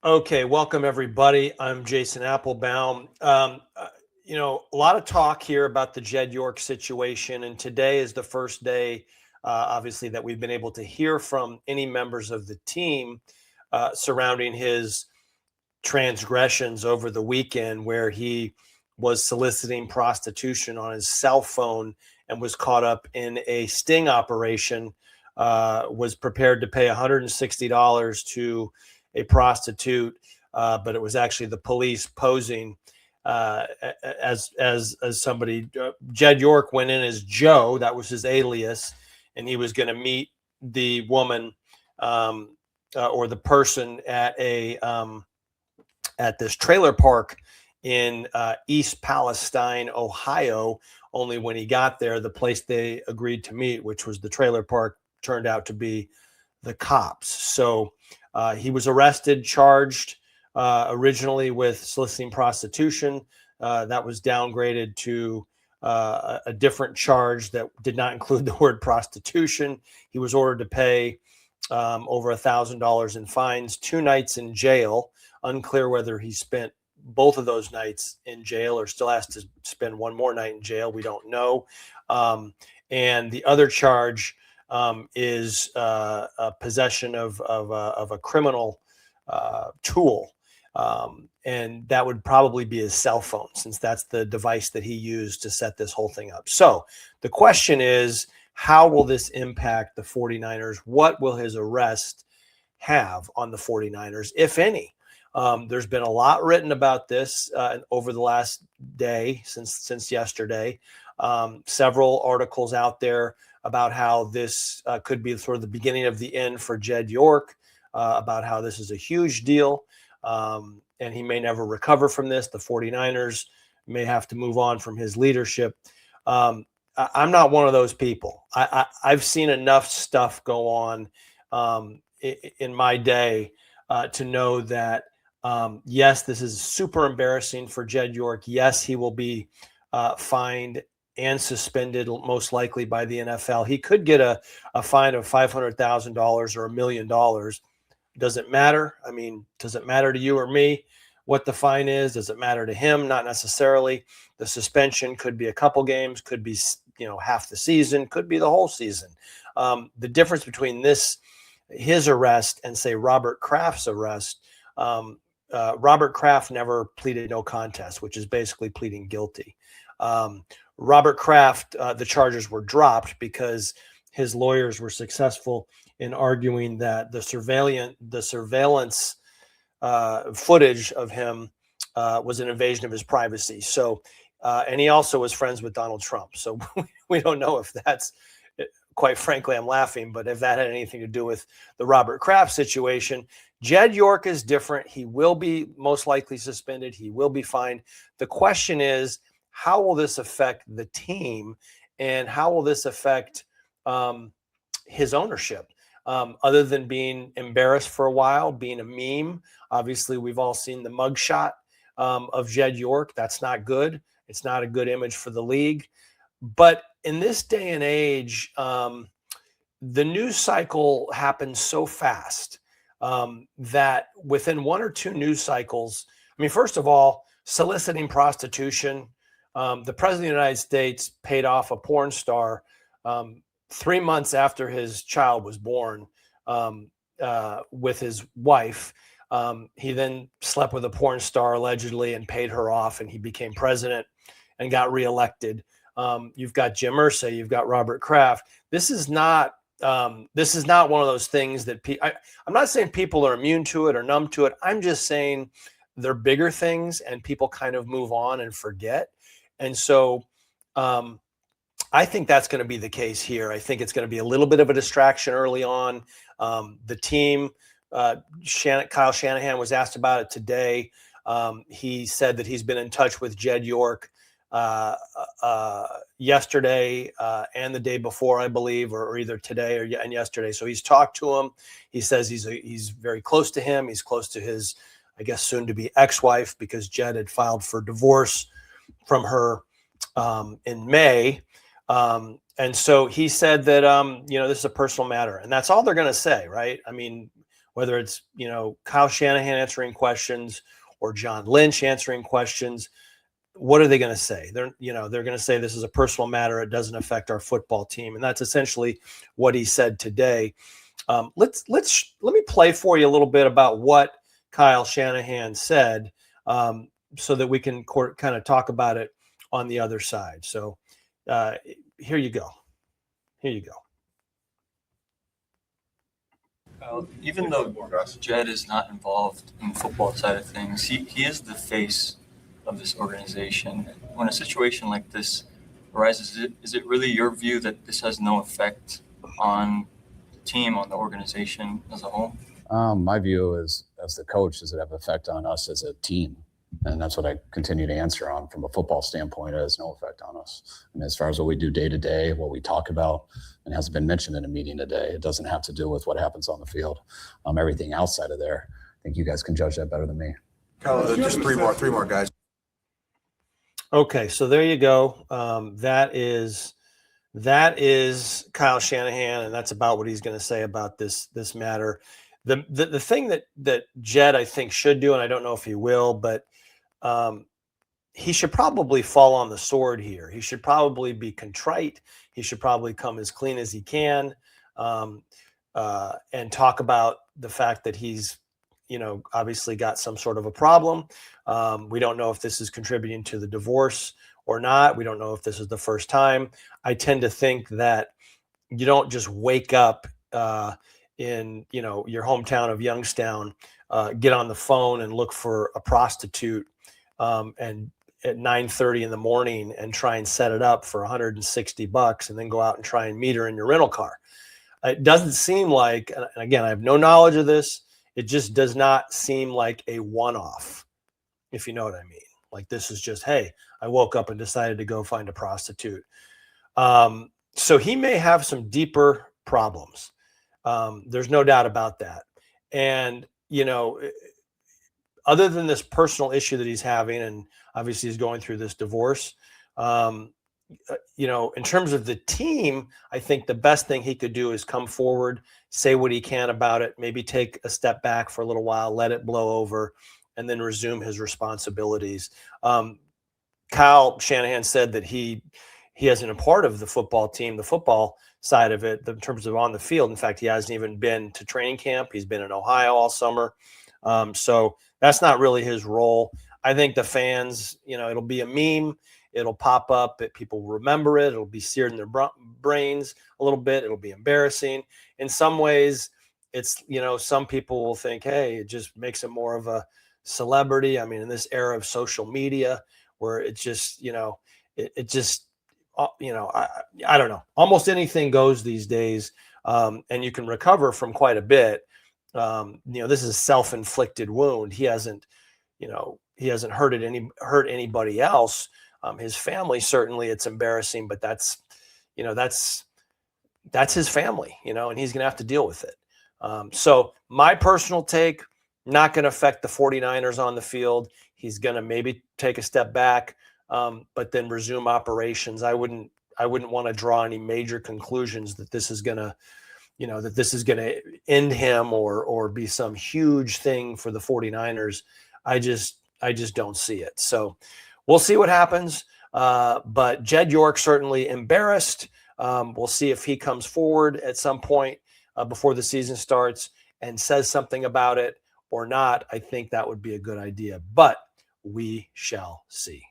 Okay, welcome everybody. I'm Jason Applebaum. A lot of talk here about the Jed York situation, and today is the first day, obviously, that we've been able to hear from any members of the team surrounding his transgressions over the weekend, where he was soliciting prostitution on his cell phone and was caught up in a sting operation. Was prepared to pay $160 to a prostitute, but it was actually the police posing as somebody. Jed York went in as Joe, that was his alias, and he was going to meet the woman or the person at this trailer park in East Palestine, Ohio. Only when he got there, the place they agreed to meet, which was the trailer park, turned out to be the cops. So he was arrested, charged originally with soliciting prostitution. That was downgraded to a different charge that did not include the word prostitution. He was ordered to pay over $1,000 in fines, 2 nights in jail. Unclear whether he spent both of those nights in jail or still has to spend one more night in jail. We don't know. And the other charge is possession of a criminal tool. And that would probably be his cell phone, since that's the device that he used to set this whole thing up. So the question is, how will this impact the 49ers? What will his arrest have on the 49ers, if any? There's been a lot written about this over the last day, since yesterday. Several articles out there about how this could be sort of the beginning of the end for Jed York, about how this is a huge deal, and he may never recover from this. The 49ers may have to move on from his leadership. I'm not one of those people. I've seen enough stuff go on in my day to know that, yes, this is super embarrassing for Jed York. Yes, he will be fined and suspended, most likely by the NFL. He could get a fine of $500,000 or $1 million. Does it matter? I mean, does it matter to you or me what the fine is? Does it matter to him? Not necessarily. The suspension could be a couple games, could be half the season, could be the whole season. The difference between his arrest and, say, Robert Kraft's arrest, Robert Kraft never pleaded no contest, which is basically pleading guilty. Robert Kraft, the charges were dropped because his lawyers were successful in arguing that the surveillance footage of him was an invasion of his privacy. So, and he also was friends with Donald Trump. So we don't know if that's, quite frankly, I'm laughing, but if that had anything to do with the Robert Kraft situation. Jed York is different. He will be most likely suspended. He will be fined. The question is, how will this affect the team, and how will this affect his ownership? Other than being embarrassed for a while, being a meme. Obviously, we've all seen the mugshot of Jed York. That's not good. It's not a good image for the league. But in this day and age, the news cycle happens so fast that within 1 or 2 news cycles, I mean, first of all, soliciting prostitution. The president of the United States paid off a porn star 3 months after his child was born with his wife. He then slept with a porn star allegedly and paid her off, and he became president and got reelected. You've got Jim Irsay, you've got Robert Kraft. This is not one of those things that I'm not saying people are immune to it or numb to it. I'm just saying they're bigger things, and people kind of move on and forget. And so I think that's going to be the case here. I think it's going to be a little bit of a distraction early on. The team, Kyle Shanahan was asked about it today. He said that he's been in touch with Jed York yesterday and the day before, I believe, or either today and yesterday. So he's talked to him. He says he's very close to him. He's close to his, I guess, soon to be ex-wife, because Jed had filed for divorce from her in May. And so he said that, this is a personal matter, and that's all they're going to say, right? I mean, whether it's, Kyle Shanahan answering questions or John Lynch answering questions, what are they going to say? They're going to say this is a personal matter. It doesn't affect our football team. And that's essentially what he said today. Let me play for you a little bit about what Kyle Shanahan said, so that we can kind of talk about it on the other side. So here you go. Here you go. Even though Jed is not involved in the football side of things, he is the face of this organization. When a situation like this arises, is it really your view that this has no effect on the team, on the organization as a whole? My view is, as the coach, does it have an effect on us as a team? And that's what I continue to answer on. From a football standpoint, it has no effect on us. And as far as what we do day to day, what we talk about, and hasn't been mentioned in a meeting today, it doesn't have to do with what happens on the field. Everything outside of there, I think you guys can judge that better than me. Just three more guys. Okay, so there you go. That is Kyle Shanahan, and that's about what he's going to say about this matter. The thing that Jed, I think, should do, and I don't know if he will, but he should probably fall on the sword here. He should probably be contrite. He should probably come as clean as he can, and talk about the fact that he's, obviously got some sort of a problem. We don't know if this is contributing to the divorce or not. We don't know if this is the first time. I tend to think that you don't just wake up in your hometown of Youngstown, get on the phone and look for a prostitute, and at 9:30 in the morning and try and set it up for $160 and then go out and try and meet her in your rental car. It doesn't seem like, and again, I have no knowledge of this, it just does not seem like a one-off, if you know what I mean. Like, this is just, hey, I woke up and decided to go find a prostitute. So he may have some deeper problems. There's no doubt about that. And, other than this personal issue that he's having, and obviously he's going through this divorce, in terms of the team, I think the best thing he could do is come forward, say what he can about it, maybe take a step back for a little while, let it blow over, and then resume his responsibilities. Kyle Shanahan said that he isn't a part of the football team, the football side of it, in terms of on the field. In fact, he hasn't even been to training camp. He's been in Ohio all summer. So that's not really his role. I think the fans, it'll be a meme. It'll pop up. People will remember it. It'll be seared in their brains a little bit. It'll be embarrassing. In some ways, it's, some people will think, hey, it just makes him more of a celebrity. I mean, in this era of social media where it's just, it just, I don't know, almost anything goes these days. And you can recover from quite a bit. This is a self-inflicted wound. He hasn't hurt anybody else. His family, certainly it's embarrassing, but that's his family, and he's going to have to deal with it. So my personal take, not going to affect the 49ers on the field. He's going to maybe take a step back, but then resume operations. I wouldn't want to draw any major conclusions that this is going to, end him or be some huge thing for the 49ers. I just don't see it. So we'll see what happens. But Jed York certainly embarrassed. We'll see if he comes forward at some point before the season starts and says something about it or not. I think that would be a good idea, but we shall see.